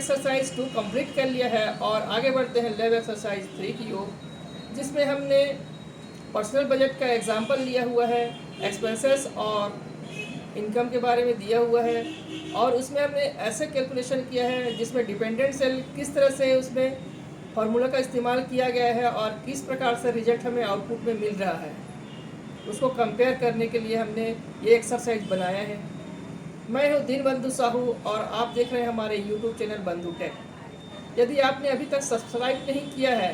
Exercise 2 complete कर लिया है और आगे बढ़ते हैं लैब एक्सरसाइज 3 की ओर, जिसमें हमने पर्सनल बजट का एग्जाम्पल लिया हुआ है, एक्सपेंसेस और इनकम के बारे में दिया हुआ है और उसमें हमने ऐसे कैलकुलेशन किया है जिसमें डिपेंडेंट सेल किस तरह से उसमें फार्मूला का इस्तेमाल किया गया है और किस प्रकार से रिजल्ट हमें आउटपुट में मिल रहा है, उसको कंपेयर करने के लिए हमने ये एक्सरसाइज बनाया है। मैं हूँ दीनबंधु साहू और आप देख रहे हैं हमारे यूट्यूब चैनल बंधु टेक। यदि आपने अभी तक सब्सक्राइब नहीं किया है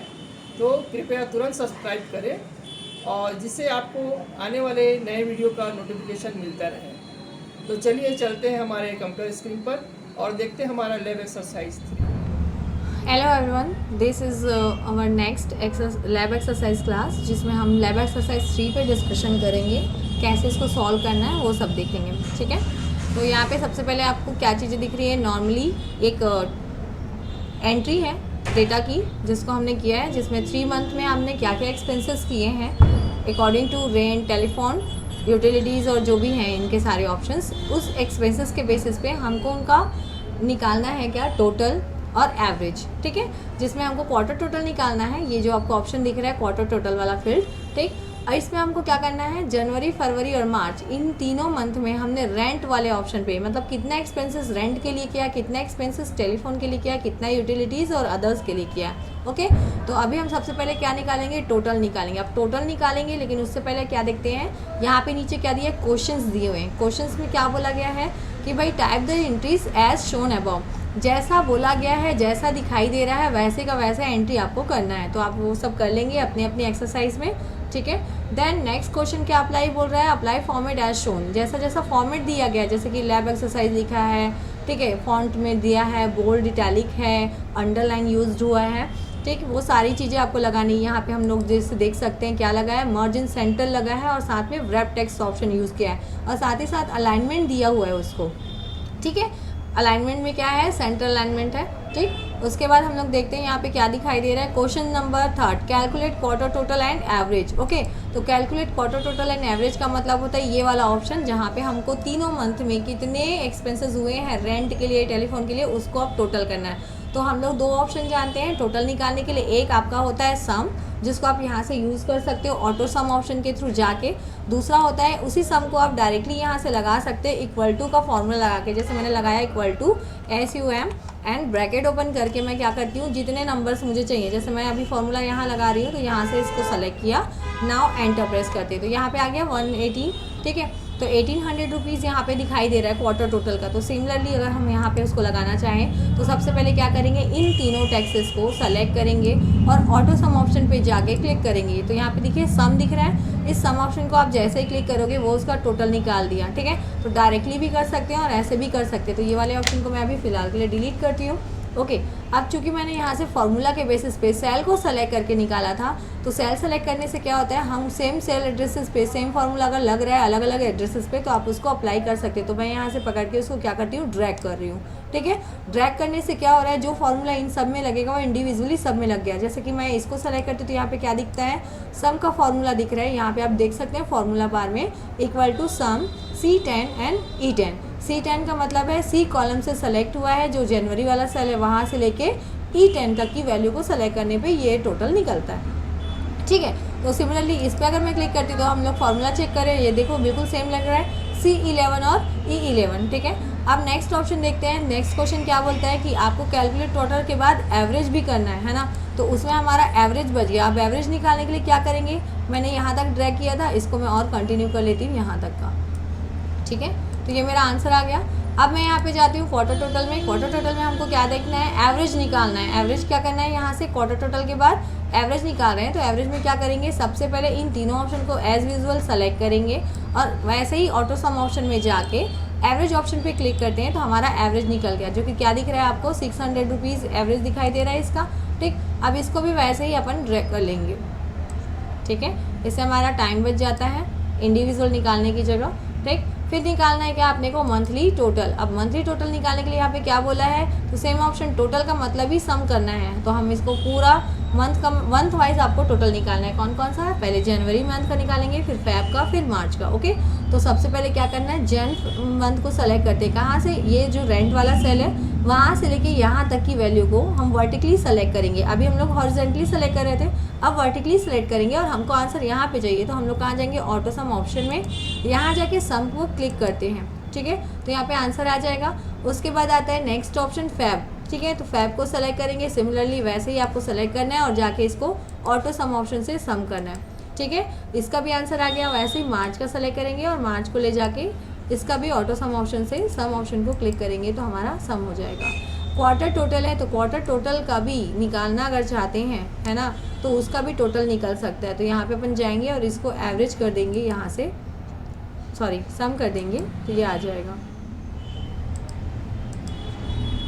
तो कृपया तुरंत सब्सक्राइब करें और जिससे आपको आने वाले नए वीडियो का नोटिफिकेशन मिलता रहे। तो चलिए चलते हैं हमारे कंप्यूटर स्क्रीन पर और देखते हैं हमारा lab exercise 3। Hello everyone, this is our next lab exercise class, जिसमें हम लैब एक्सरसाइज 3 पे डिस्कशन करेंगे, कैसे इसको सॉल्व करना है वो सब देखेंगे। ठीक है, तो यहाँ पे सबसे पहले आपको क्या चीज़ें दिख रही है। नॉर्मली एक एंट्री है डेटा की जिसको हमने किया है, जिसमें 3 मंथ में हमने क्या क्या एक्सपेंसेस किए हैं according to rent, telephone, utilities और जो भी हैं इनके सारे ऑप्शंस। उस एक्सपेंसेस के बेसिस पे हमको उनका निकालना है क्या, टोटल और एवरेज। ठीक है, जिसमें हमको क्वार्टर टोटल निकालना है। ये जो आपको ऑप्शन दिख रहा है क्वार्टर टोटल वाला फील्ड, ठीक। और इसमें हमको क्या करना है, जनवरी, फरवरी और मार्च इन तीनों मंथ में हमने रेंट वाले ऑप्शन पे, मतलब कितना एक्सपेंसेस रेंट के लिए किया, कितना एक्सपेंसेस टेलीफोन के लिए किया, कितना यूटिलिटीज़ और अदर्स के लिए किया। ओके, तो अभी हम सबसे पहले क्या निकालेंगे, टोटल निकालेंगे। अब टोटल निकालेंगे, लेकिन उससे पहले क्या देखते हैं, यहाँ पे नीचे क्या दिया है, क्वेश्चंस दिए हुए हैं। क्वेश्चंस में क्या बोला गया है कि भाई type the entries as shown above, जैसा बोला गया है, जैसा दिखाई दे रहा है वैसे का वैसा एंट्री आपको करना है। तो आप वो सब कर लेंगे अपनी अपनी एक्सरसाइज में। ठीक है, देन नेक्स्ट क्वेश्चन क्या अप्लाई बोल रहा है, अप्लाई फॉर्मेट एज शोन, जैसा जैसा फॉर्मेट दिया गया, जैसे कि लैब एक्सरसाइज लिखा है, ठीक है, फॉन्ट में दिया है, बोल्ड, इटैलिक है, अंडरलाइन यूज्ड हुआ है, ठीक, वो सारी चीज़ें आपको लगानी है। यहाँ पे हम लोग जैसे देख सकते हैं क्या लगा है, मर्ज इन सेंटर लगा है और साथ में व्रैप टेक्स्ट ऑप्शन यूज़ किया है और साथ ही साथ अलाइनमेंट दिया हुआ है उसको। ठीक है, अलाइनमेंट में क्या है, सेंटर अलाइनमेंट है। ठीक, उसके बाद हम लोग देखते हैं यहाँ पे क्या दिखाई दे रहा है, question number 3, calculate quarter total and average. Okay, तो calculate quarter total and average का मतलब होता है ये वाला ऑप्शन, जहाँ पे हमको तीनों मंथ में कितने एक्सपेंसेस हुए हैं रेंट के लिए, टेलीफोन के लिए, उसको आप टोटल करना है। तो हम लोग 2 ऑप्शन जानते हैं टोटल निकालने के लिए। एक आपका होता है सम, जिसको आप यहाँ से यूज़ कर सकते हो ऑटो सम ऑप्शन के थ्रू जाके। दूसरा होता है उसी सम को आप डायरेक्टली यहाँ से लगा सकते हैं इक्वल टू का फॉर्मूला लगा के, जैसे मैंने लगाया equal to SUM and bracket open करके मैं क्या करती हूँ, जितने नंबर्स मुझे चाहिए, जैसे मैं अभी फॉर्मूला यहाँ लगा रही हूँ तो यहाँ से इसको सेलेक्ट किया, नाउ एंटर प्रेस करते, तो यहाँ पे आ गया 180। ठीक है, तो 1800 रुपीज़ यहाँ पे दिखाई दे रहा है क्वार्टर टोटल का। तो सिमिलरली अगर हम यहाँ पे उसको लगाना चाहें तो सबसे पहले क्या करेंगे, इन तीनों टैक्सेस को सेलेक्ट करेंगे और ऑटो सम ऑप्शन पे जाके क्लिक करेंगे। तो यहाँ पे देखिए सम दिख रहा है, इस सम ऑप्शन को आप जैसे ही क्लिक करोगे वो उसका टोटल निकाल दिया। ठीक है, तो डायरेक्टली भी कर सकते हैं और ऐसे भी कर सकते हैं। तो ये वाले ऑप्शन को मैं अभी फ़िलहाल के लिए डिलीट करती हूँ। ओके, अब चूंकि मैंने यहाँ से फॉर्मूला के बेसिस पे सेल को सेलेक्ट करके निकाला था, तो सेल सेलेक्ट करने से क्या होता है, हम सेम सेल एड्रेसेस पे सेम फार्मूला अगर लग रहा है अलग अलग एड्रेसेस पे तो आप उसको अप्लाई कर सकते हो। तो मैं यहाँ से पकड़ के उसको क्या करती हूँ, ड्रैग कर रही हूँ। ठीक है, ड्रैग करने से क्या हो रहा है, जो फार्मूला इन सब में लगेगा वो इंडिविजुअली सब में लग गया। जैसे कि मैं इसको सेलेक्ट करती हूँ तो यहाँ पे क्या दिखता है, सम का फॉर्मूला दिख रहा है। यहाँ पे आप देख सकते हैं फॉर्मूला बार में equal to some C10 and E10। C10 का मतलब है C कॉलम से सेलेक्ट हुआ है, जो जनवरी वाला सेल है वहाँ से लेके E10 तक की वैल्यू को सेलेक्ट करने पे ये टोटल निकलता है। ठीक है, तो सिमिलरली इस पर अगर मैं क्लिक करती हूँ तो हम लोग फार्मूला चेक करें, ये देखो बिल्कुल सेम लग रहा है, C11 और E11। ठीक है, अब नेक्स्ट ऑप्शन देखते हैं। नेक्स्ट क्वेश्चन क्या बोलता है कि आपको कैलकुलेट टोटल के बाद एवरेज भी करना है ना, तो उसमें हमारा एवरेज बच गया। अब एवरेज निकालने के लिए क्या करेंगे, मैंने यहाँ तक ड्रैग किया था, इसको मैं और कंटिन्यू कर लेती हूँ यहाँ तक का। ठीक है, तो ये मेरा आंसर आ गया। अब मैं यहाँ पे जाती हूँ क्वार्टर टोटल में। क्वार्टर टोटल में हमको क्या देखना है, एवरेज निकालना है। एवरेज क्या करना है, यहाँ से क्वार्टर टोटल के बाद एवरेज निकाल रहे हैं तो एवरेज में क्या करेंगे, सबसे पहले इन तीनों ऑप्शन को एज यूजुअल सेलेक्ट करेंगे और वैसे ही ऑटो सम ऑप्शन में जाके एवरेज ऑप्शन पे क्लिक करते हैं तो हमारा एवरेज निकल गया, जो कि क्या दिख रहा है आपको, 600 रुपीज़ एवरेज दिखाई दे रहा है इसका। ठीक, अब इसको भी वैसे ही अपन ड्रैग कर लेंगे। ठीक है, इससे हमारा टाइम बच जाता है इंडिविजुअल निकालने की जगह। ठीक, फिर निकालना है क्या आपने को, मंथली टोटल। अब मंथली टोटल निकालने के लिए यहाँ पे क्या बोला है, तो सेम ऑप्शन, टोटल का मतलब ही सम करना है। तो हम इसको पूरा मंथ वाइज आपको टोटल निकालना है। कौन कौन सा है, पहले जनवरी मंथ का निकालेंगे, फिर फेब का, फिर मार्च का। ओके, तो सबसे पहले क्या करना है, जन मंथ को सेलेक्ट करते हैं। कहाँ से, ये जो रेंट वाला सेल है वहाँ से लेके यहाँ तक की वैल्यू को हम वर्टिकली सेलेक्ट करेंगे। अभी हम लोग हॉरिजॉन्टली सेलेक्ट कर रहे थे, अब वर्टिकली सेलेक्ट करेंगे और हमको आंसर यहाँ पे चाहिए। तो हम लोग कहाँ जाएंगे, ऑटो सम ऑप्शन में, यहाँ जाके सम को क्लिक करते हैं। ठीक है, तो यहाँ पे आंसर आ जाएगा। उसके बाद आता है नेक्स्ट ऑप्शन फैब। ठीक है, तो फैब को सेलेक्ट करेंगे। सिमिलरली वैसे ही आपको सेलेक्ट करना है और जाके इसको ऑटो सम ऑप्शन से सम करना है। ठीक है, इसका भी आंसर आ गया। वैसे ही मार्च का सेलेक्ट करेंगे और मार्च को ले जाके इसका भी ऑटो सम ऑप्शन से सम ऑप्शन को क्लिक करेंगे तो हमारा सम हो जाएगा। क्वार्टर टोटल है तो क्वार्टर टोटल का भी निकालना अगर चाहते हैं, है ना, तो उसका भी टोटल निकल सकता है। तो यहाँ पे अपन जाएंगे और इसको एवरेज कर देंगे, यहाँ से सम कर देंगे तो ये आ जाएगा।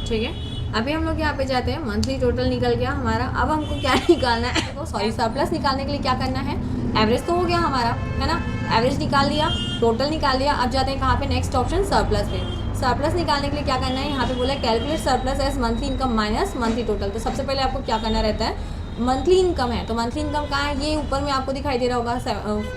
ठीक है, अभी हम लोग यहाँ पे जाते हैं, मंथली टोटल निकल गया हमारा। अब हमको क्या निकालना है, तो सरप्लस निकालने के लिए क्या करना है, एवरेज तो हो गया हमारा, है ना, एवरेज निकाल लिया, टोटल निकाल लिया। अब जाते हैं कहाँ पे, नेक्स्ट ऑप्शन सरप्लस में। सरप्लस निकालने के लिए क्या करना है, यहाँ पे बोला है calculate surplus as monthly income minus monthly total. तो सबसे पहले आपको क्या करना रहता है, मंथली इनकम है तो मंथली इनकम कहाँ है, ये ऊपर में आपको दिखाई दे रहा होगा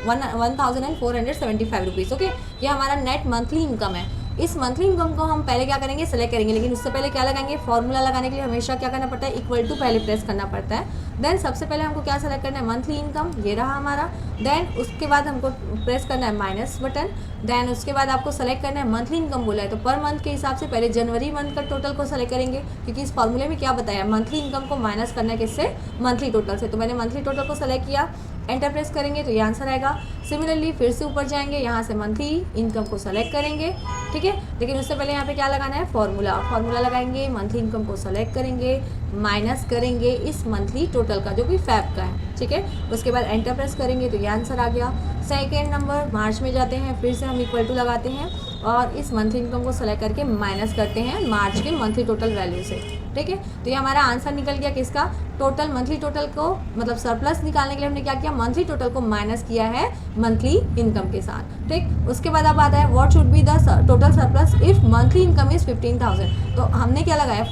1475 रुपीज़। ओके, ये हमारा नेट मंथली इनकम है। इस मंथली इनकम को हम पहले क्या करेंगे, सेलेक्ट करेंगे, लेकिन उससे पहले क्या लगाएंगे, फॉर्मूला लगाने के लिए हमेशा क्या करना पड़ता है, इक्वल टू पहले प्रेस करना पड़ता है। देन सबसे पहले हमको क्या सेलेक्ट करना है, मंथली इनकम, ये रहा हमारा। देन उसके बाद हमको प्रेस करना है माइनस बटन। देन उसके बाद आपको सेलेक्ट करना है मंथली इनकम बोला है तो पर मंथ के हिसाब से पहले जनवरी मंथ का टोटल को सेलेक्ट करेंगे, क्योंकि इस फॉर्मूले में क्या बताया, मंथली इनकम को माइनस करना है किससे, मंथली टोटल से। तो मैंने मंथली टोटल को सेलेक्ट किया, एंटर प्रेस करेंगे तो ये आंसर आएगा। सिमिलरली फिर से ऊपर जाएंगे, यहाँ से मंथली इनकम को सेलेक्ट करेंगे। ठीक है, लेकिन उससे पहले यहाँ पे क्या लगाना है, फॉर्मूला लगाएंगे, मंथली इनकम को सेलेक्ट करेंगे, माइनस करेंगे इस मंथली टोटल का जो कि फैब का है। ठीक है, उसके बाद एंटर प्रेस करेंगे तो ये आंसर आ गया। सेकेंड नंबर मार्च में जाते हैं, फिर से हम इक्वल टू लगाते हैं और इस मंथली इनकम को सेलेक्ट करके माइनस करते हैं मार्च के मंथली टोटल वैल्यू से। ठीक है, तो ये हमारा आंसर निकल गया किसका, टोटल मंथली टोटल को, मतलब सरप्लस निकालने के लिए हमने क्या किया, मंथली टोटल को माइनस किया है मंथली इनकम के साथ। ठीक, उसके बाद अब आता है what should be the total surplus if monthly income is 15,000। तो हमने क्या लगाया,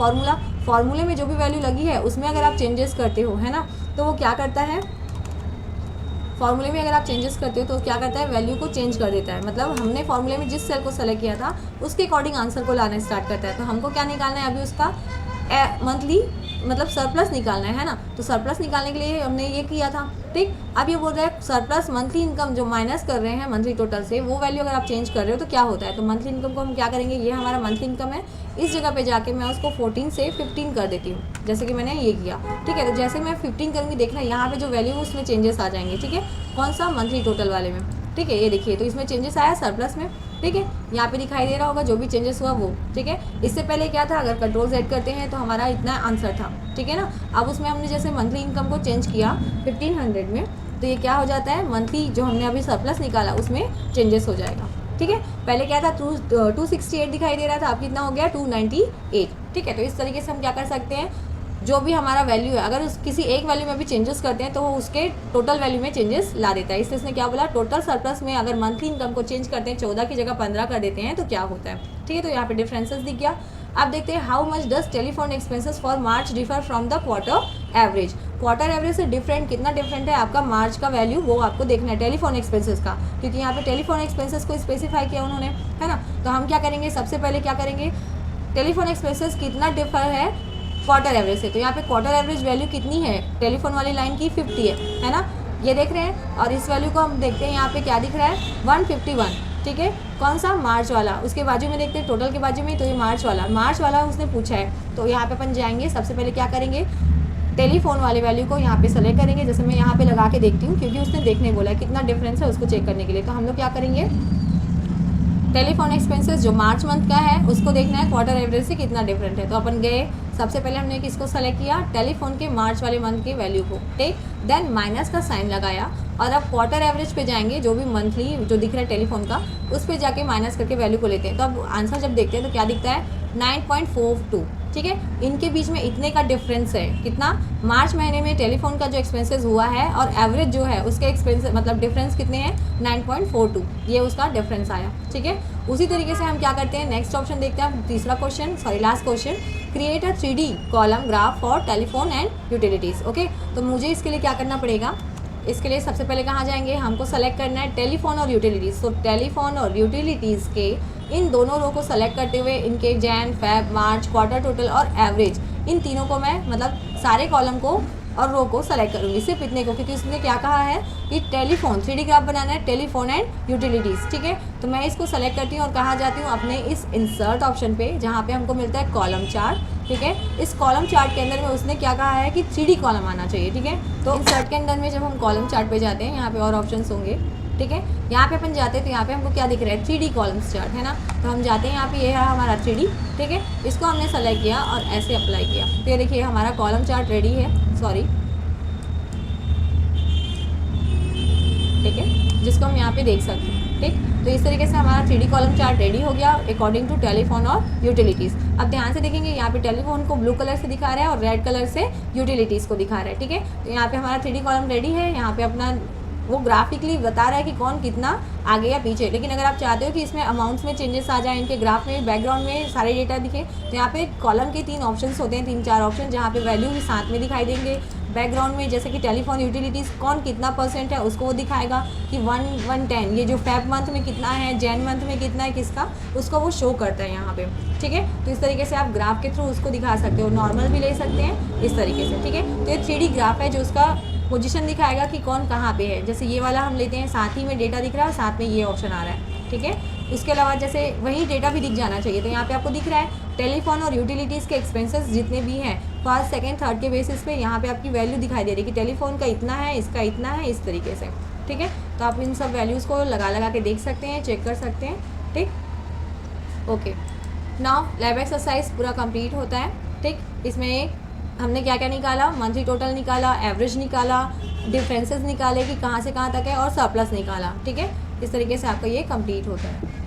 फॉर्मूले में जो भी वैल्यू लगी है उसमें अगर आप चेंजेस करते हो, है ना, तो वो क्या करता है, फॉर्मूले में अगर आप चेंजेस करते हो तो क्या करता है, वैल्यू को चेंज कर देता है। मतलब हमने फॉर्मूले में जिस सेल को सेलेक्ट किया था उसके अकॉर्डिंग आंसर को लाना स्टार्ट करता है। तो हमको क्या निकालना है, अभी उसका मंथली मतलब सरप्लस निकालना है ना, तो सरप्लस निकालने के लिए हमने ये किया था। ठीक, अब ये बोल रहा है सरप्लस मंथली इनकम जो माइनस कर रहे हैं मंथली टोटल से, वो वैल्यू अगर आप चेंज कर रहे हो तो क्या होता है। तो मंथली इनकम को हम क्या करेंगे, ये हमारा मंथली इनकम है, इस जगह पे जाके मैं उसको 14 से 15 कर देती हूँ, जैसे कि मैंने ये किया। ठीक है, तो जैसे मैं 15 करूँगी, देखना यहाँ पे जो वैल्यू है उसमें चेंजेस आ जाएंगे। ठीक है, कौन सा, मंथली टोटल वाले में। ठीक है, ये देखिए, तो इसमें चेंजेस आया सरप्लस में। ठीक है, यहाँ पे दिखाई दे रहा होगा जो भी चेंजेस हुआ वो। ठीक है, इससे पहले क्या था, अगर कंट्रोल Z करते हैं तो हमारा इतना आंसर था। ठीक है ना, अब उसमें हमने जैसे मंथली इनकम को चेंज किया 1500 में, तो ये क्या हो जाता है, मंथली जो हमने अभी सरप्लस निकाला उसमें चेंजेस हो जाएगा। ठीक है, पहले क्या था, 268 दिखाई दे रहा था, अब कितना हो गया 298। ठीक है, तो इस तरीके से हम क्या कर सकते हैं, जो भी हमारा वैल्यू है अगर उस किसी एक वैल्यू में भी चेंजेस करते हैं तो वो उसके टोटल वैल्यू में चेंजेस ला देता है। इसलिए इसने क्या बोला, टोटल सरप्लस में अगर मंथली इनकम को चेंज करते हैं 14 की जगह 15 कर देते हैं तो क्या होता है। ठीक है, तो यहाँ पे डिफरेंसेस दिख गया। अब देखते हैं how much does telephone expenses for March differ from the quarter average. Quarter average से डिफरेंट कितना डिफरेंट है आपका मार्च का वैल्यू, वो आपको देखना है टेलीफोन एक्सपेंसेस का, क्योंकि यहाँ पे टेलीफोन एक्सपेंसेस को स्पेसिफाई किया उन्होंने, है ना। तो हम क्या करेंगे, सबसे पहले क्या करेंगे, टेलीफोन एक्सपेंसेस कितना डिफर है क्वार्टर एवरेज से। तो यहाँ पे क्वार्टर एवरेज वैल्यू कितनी है, टेलीफोन वाली लाइन की 50 है ना, ये देख रहे हैं। और इस वैल्यू को हम देखते हैं, यहाँ पे क्या दिख रहा है, 151। ठीक है, कौन सा, मार्च वाला। उसके बाजू में देखते हैं टोटल के बाजू में, तो ये मार्च वाला उसने पूछा है। तो यहाँ पे अपन जाएंगे, सबसे पहले क्या करेंगे, टेलीफोन वाले वैल्यू को यहाँ पे सेलेक्ट करेंगे। जैसे मैं यहाँ पे लगा के देखती हूँ, क्योंकि उसने देखने बोला है कितना डिफरेंस है उसको चेक करने के लिए। तो हम लोग क्या करेंगे, टेलीफोन एक्सपेंसेस जो मार्च मंथ का है उसको देखना है क्वार्टर एवरेज से कितना डिफरेंट है। तो अपन गए, सबसे पहले हमने किसको सेलेक्ट किया, टेलीफोन के मार्च वाले मंथ की वैल्यू को। ठीक, देन माइनस का साइन लगाया और अब क्वार्टर एवरेज पे जाएंगे, जो भी मंथली जो दिख रहा है टेलीफोन का, उस पर जाके माइनस करके वैल्यू को लेते हैं। तो अब आंसर जब देखते हैं तो क्या दिखता है, 9.42। ठीक है, इनके बीच में इतने का डिफरेंस है, कितना, मार्च महीने में टेलीफोन का जो एक्सपेंसेस हुआ है और एवरेज जो है उसके एक्सपेंस मतलब डिफरेंस कितने हैं, 9.42, ये उसका डिफरेंस आया। ठीक है, उसी तरीके से हम क्या करते हैं, नेक्स्ट ऑप्शन देखते हैं, तीसरा question, last question, create a 3D column graph for telephone and utilities. Okay, तो मुझे इसके लिए क्या करना पड़ेगा, इसके लिए सबसे पहले कहाँ जाएंगे, हमको सेलेक्ट करना है टेलीफोन और यूटिलिटीज़। तो टेलीफोन और यूटिलिटीज़ के इन दोनों रो को सेलेक्ट करते हुए इनके जैन, फेब, मार्च, क्वार्टर टोटल और एवरेज, इन तीनों को मैं मतलब सारे कॉलम को और रो को सेलेक्ट करूँगी, सिर्फ इतने को, क्योंकि उसने क्या कहा है कि टेलीफोन 3D ग्राफ बनाना है, टेलीफोन एंड यूटिलिटीज़। ठीक है, तो मैं इसको सेलेक्ट करती हूँ और कहाँ जाती हूँ, अपने इस इंसर्ट ऑप्शन पे, जहाँ पे हमको मिलता है कॉलम चार्ट। ठीक है, इस कॉलम चार्ट के अंदर में उसने क्या कहा है कि 3D कॉलम आना चाहिए। ठीक है, तो इंसर्ट के अंदर में जब हम कॉलम चार्ट पे जाते हैं, यहाँ पे और ऑप्शंस होंगे। ठीक है, यहाँ पे अपन जाते हैं तो यहाँ पे हमको क्या दिख रहा है, 3D कॉलम्स चार्ट है ना। तो हम जाते हैं यहाँ पे, ये है हमारा 3D। ठीक है, इसको हमने सेलेक्ट किया और ऐसे अप्लाई किया, तो ये देखिए हमारा कॉलम चार्ट रेडी है, सॉरी, ठीक है, जिसको हम यहाँ पे देख सकते हैं। ठीक, तो इस तरीके से हमारा 3D कॉलम चार्ट रेडी हो गया अकॉर्डिंग टू टेलीफोन और यूटिलिटीज़। अब ध्यान से देखेंगे, यहाँ पे टेलीफोन को ब्लू कलर से दिखा रहा है और रेड कलर से यूटिलिटीज़ को दिखा रहा है। ठीक है, तो यहाँ पे हमारा 3D कॉलम रेडी है, यहाँ पे अपना वो ग्राफिकली बता रहा है कि कौन कितना आगे या पीछे। लेकिन अगर आप चाहते हो कि इसमें अमाउंट्स में चेंजेस आ जाए, इनके ग्राफ में बैकग्राउंड में सारे डेटा दिखे, तो यहाँ पे कॉलम के 3 ऑप्शंस होते हैं, 3-4 ऑप्शन, जहाँ पे वैल्यू भी साथ में दिखाई देंगे। बैकग्राउंड में जैसे कि टेलीफोन यूटिलिटीज़ कौन कितना % है उसको वो दिखाएगा कि 1-10, ये जो फेब मंथ में कितना है, जैन मंथ में कितना है किसका, उसको वो शो करता है यहाँ पे। ठीक है, तो इस तरीके से आप ग्राफ के थ्रू उसको दिखा सकते हो, नॉर्मल भी ले सकते हैं इस तरीके से। ठीक है, तो ये 3D ग्राफ है जो उसका पोजीशन दिखाएगा कि कौन कहाँ पे है। जैसे ये वाला हम लेते हैं, साथ ही में डेटा दिख रहा है, साथ में ये ऑप्शन आ रहा है। ठीक है, उसके अलावा जैसे वही डेटा भी दिख जाना चाहिए, तो यहाँ पे आपको दिख रहा है टेलीफोन और यूटिलिटीज़ के एक्सपेंसेस जितने भी हैं फर्स्ट, सेकंड, थर्ड के बेसिस पे यहाँ पे आपकी वैल्यू दिखाई दे रही है कि टेलीफोन का इतना है, इसका इतना है, इस तरीके से। ठीक है, तो आप इन सब वैल्यूज़ को लगा के देख सकते हैं, चेक कर सकते हैं। ठीक, ओके, नाउ लैब एक्सरसाइज पूरा कंप्लीट होता है। ठीक, इसमें हमने क्या क्या निकाला, मंथली टोटल निकाला, एवरेज निकाला, डिफरेंसेस निकाले कि कहाँ से कहाँ तक है, और सरप्लस निकाला। ठीक है, इस तरीके से आपका ये कंप्लीट होता है।